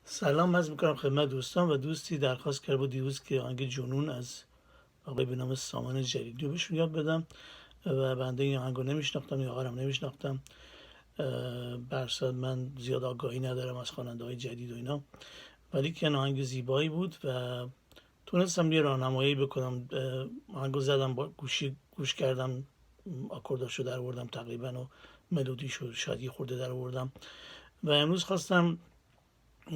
سلام عرض میکنم خدمت دوستان و دوستی درخواست کرده بود دیروز که آهنگ جنون از آقای به نام سامان جلیلی رو بهشون یاد بدم و بنده این آهنگ رو نمیشناختم، این آقا رو نمیشناختم. برصد من زیاد آگاهی ندارم از خواننده های جدید و اینا، ولی که آهنگ زیبایی بود و تونستم یه راهنمایی بکنم. آهنگ رو زدم، با گوش کردم، آکورداشو در آوردم تقریبا و ملودیشو شاید یه خورده در آوردم و امروز خواستم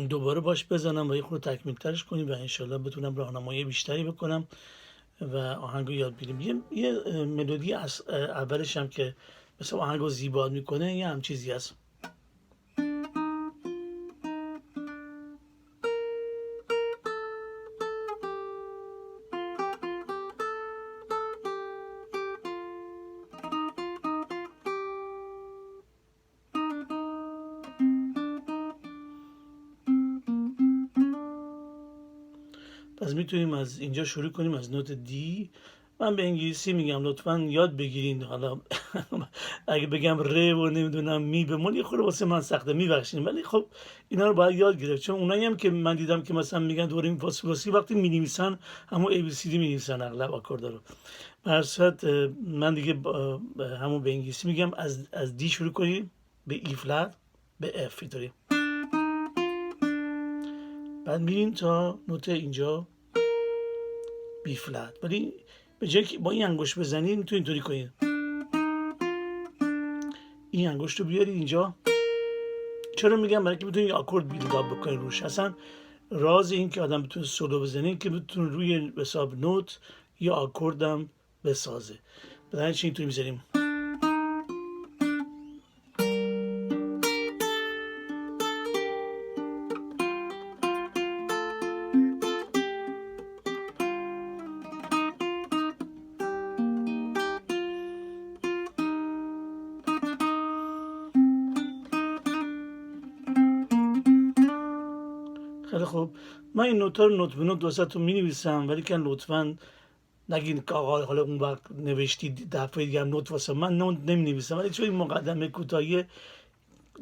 دوباره باش بزنم و یه خورده تکمیل ترش کنیم و انشالله بتونم راهنمایی بیشتری بکنم و آهنگو یاد بگیریم. یه ملودی از اولش هم که مثل آهنگو زیبا میکنه یه هم چیزی هست. پس میتونیم از اینجا شروع کنیم، از نوت دی. من به انگلیسی میگم لطفا یاد بگیرین. حالا اگه بگم ر و نمیدونم می بمون یه خورده واسه من سخته، میبخشین، ولی خب اینا رو باید یاد گرفت، چون اونایی هم که من دیدم که مثلا میگن دوره این فاصله وقتی مینویسن همون ای بی سی دی مینویسن اغلب آکوردا رو. در صورت من دیگه همون به انگلیسی میگم از دی شروع کنیم به ای فلت به اف، اینطوری بعد میریم تا نوت اینجا بی فلت، ولی به جای که با این انگشت بزنید میتونید اینطوری کنید، این انگشت رو بیارید اینجا. چرا میگم؟ برای که بتونید آکورد بیلداپ بکنید روش. اصلا راز این که آدم بتونه سولو بزنه که بتونه روی حساب نوت یا آکوردم بسازه. برای چی اینطوری میزنیم؟ خیلی خوب، من این نوت رو نوت به نوت واسهتون می‌نویسم، ولی که لطفاً نگین که آقا حالا اون وقت نوشتی دفعه دیگه هم نوت واسه من نوت نمی‌نویسم، ولی چون این مقدمه کوتاهی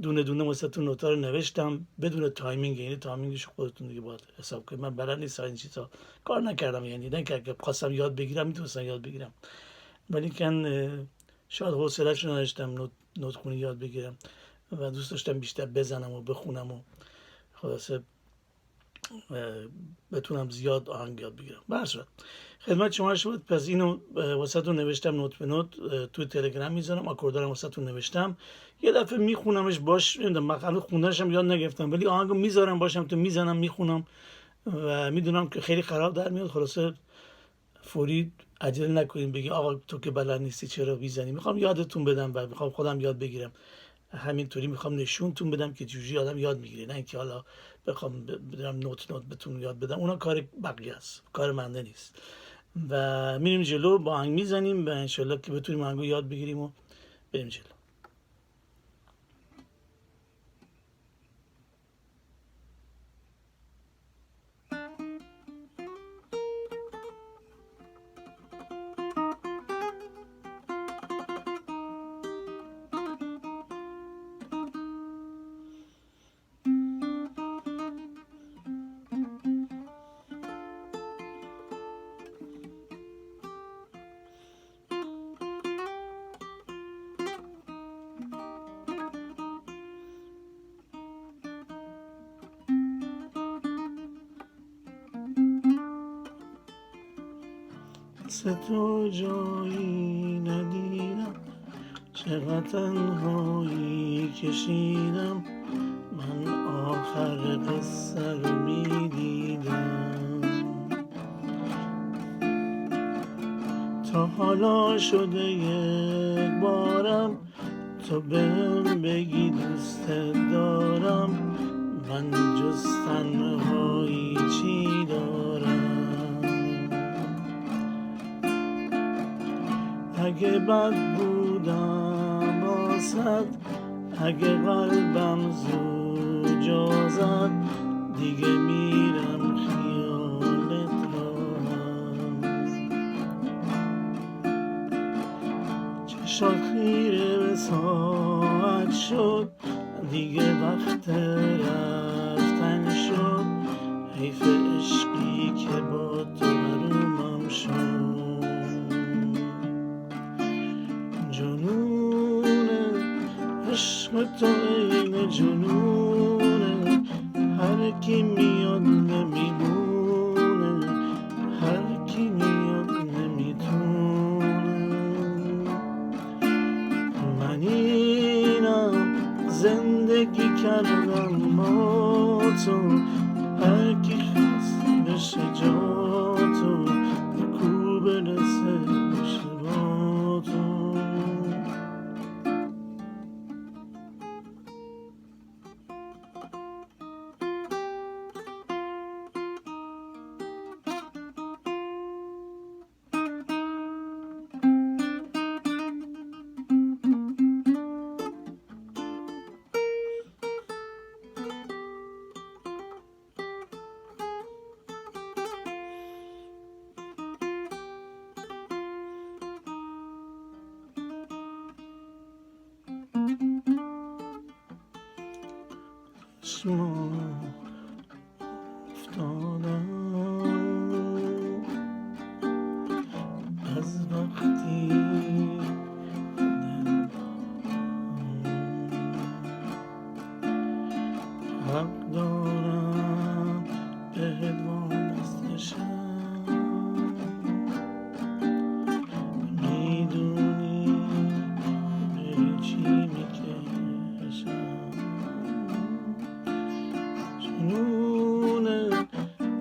دونه دونه واسهتون نوتا رو نوشتم بدون تایمینگ، یعنی تایمینگش خودتون دیگه باید حساب کنید. من بلد نیستم این چیزا، کار نکردم، یعنی نه که خواستم یاد بگیرم میتونستم یاد بگیرم، ولی که شاید حوصله‌اش رو نداشتم نوت خونی یاد بگیرم و دوست داشتم بیشتر بزنم و بخونم و خلاصه بتونم زیاد آهنگ یاد بگیرم. به هر صورت خدمت شما شد. پس اینو واسهتون نوشتم نوت به نوت، تو تلگرام میذارم، آکوردارم واسهتون نوشتم، یه دفعه میخونمش باش. من خوندنش هم یاد نگرفتم، ولی آهنگو میذارم باشم تو میزنم میخونم و میدونم که خیلی خراب در میاد. خلاصه فوری عجله نکنین بگی آقا تو که بلد نیستی چرا میزنی. میخوام یادتون بدم و میخوام خودم یاد بگیرم، همینطوری میخوام نشونتون بدم که چجوری آدم یاد میگیره، نه اینکه حالا بخوام بدم نوت بهتون یاد بدم، اونا کار بقیه است، کار منده نیست. و میریم جلو با آهنگ میزنیم و انشالله که بتونیم آهنگو یاد بگیریم و بریم جلو. تو جایی ندیدم، چقدر تنهایی کشیدم، من آخر قصه رو میدیدم، تا حالا شده یک بارم تو بهم بگی دوست دارم، من جز تنهایی چی دارم. اگه بد بودم واسد، اگه قلبم زوجا زد، دیگه میرم خیالت راهم، چشات خیره به ساعت شد، دیگه وقت رفتن شد، هر کی میاد نمیدونه، هر کی میاد نمیتونه. من اینم زندگی کردم با تو، هر کی خواست بشه جا تو، کو برسه بشه با تو. چشما افتادم از وقتی حق دارم بهت وابستشم، میدونی به چی میکشم. جنونه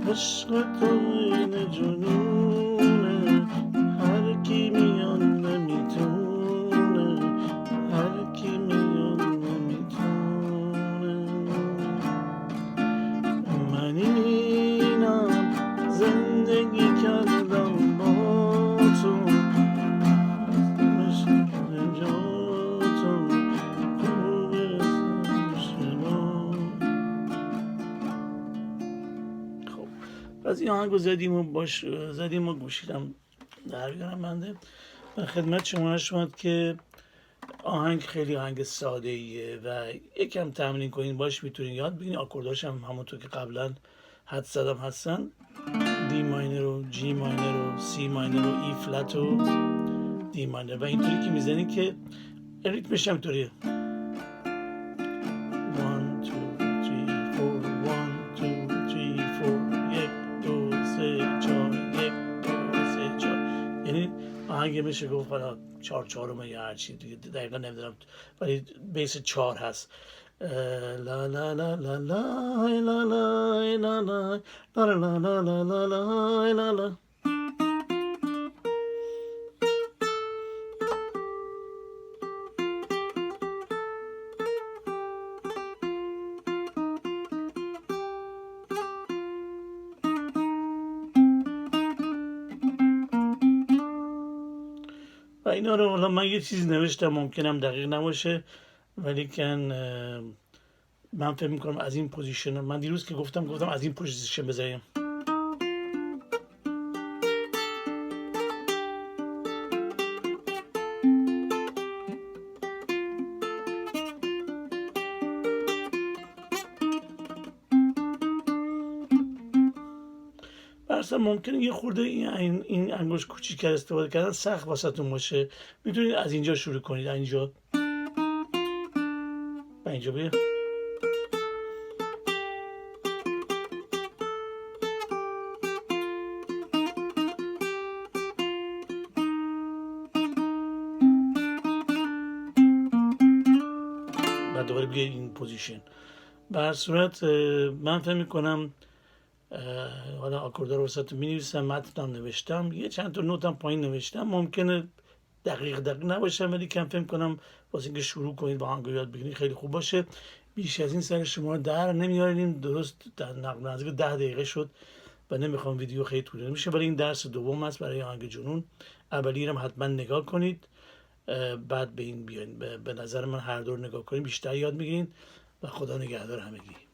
عشق تو این جنونه، هر کی میاد نمیتونه، هر کی میاد نمیتونه. من اینم زندگی کردم با تو، مثل جا تو، کو برسه با. خب از این آهنگ رو زدیم و گوشیدم در بیارم بنده و خدمت شما عرض شد که آهنگ خیلی آهنگ ساده ایه و یکم تمرین کنین باش میتونین یاد بگیرین. آکورداش هم همونطور که قبلا حد زدم هستن، دی ماینر و جی ماینر و سی ماینر و ای فلت و دی ماینر، و اینطوری که میزنین که ریتمش هم طوریه 1 2 3 4 1 2 3 4 1 2 3 4 1 2 3 4. یعنی آهنگ میشه گفت حالا 4 4 یا هر چی دیگه دقیقا نمیدونم، ولی بیس 4 هست. لا لا لا لا لا لا لا لا لا لا لا لا لا لا لا. و اینا رو حالا من یه چیزی نوشتم، ممکنم دقیق نباشه، ولی کن من فکر میکنم از این پوزیشن، من دیروز که گفتم از این پوزیشن بذاریم. برسا ممکنه یه خورده این انگشت کوچیک استفاده کردن سخت واسهتون باشه، میتونید از اینجا شروع کنید، اینجا و اینجا بیا. و دوباره بیا این پوزیشن. به هر صورت من فکر میکنم حالا آکوردا رو واسهتون می‌نویسم، متنم نوشتم، یه چند تا نوتم پایین نوشتم، ممکنه دقیق نباشم، ولی کم فکر کنم واسه اینکه شروع کنید با آهنگ یاد بگیرید خیلی خوب باشه. بیش از این سر شما در نمیاریم، درست در نزدیک 10 دقیقه شد و نمیخوام ویدیو خیلی طولانی بشه، ولی این درس دوم است برای آهنگ جنون. اولی رو حتما نگاه کنید، بعد به این بیاین. به نظر من هر دور نگاه کنید بیشتر یاد میگیرین و خدا نگهدار همگی.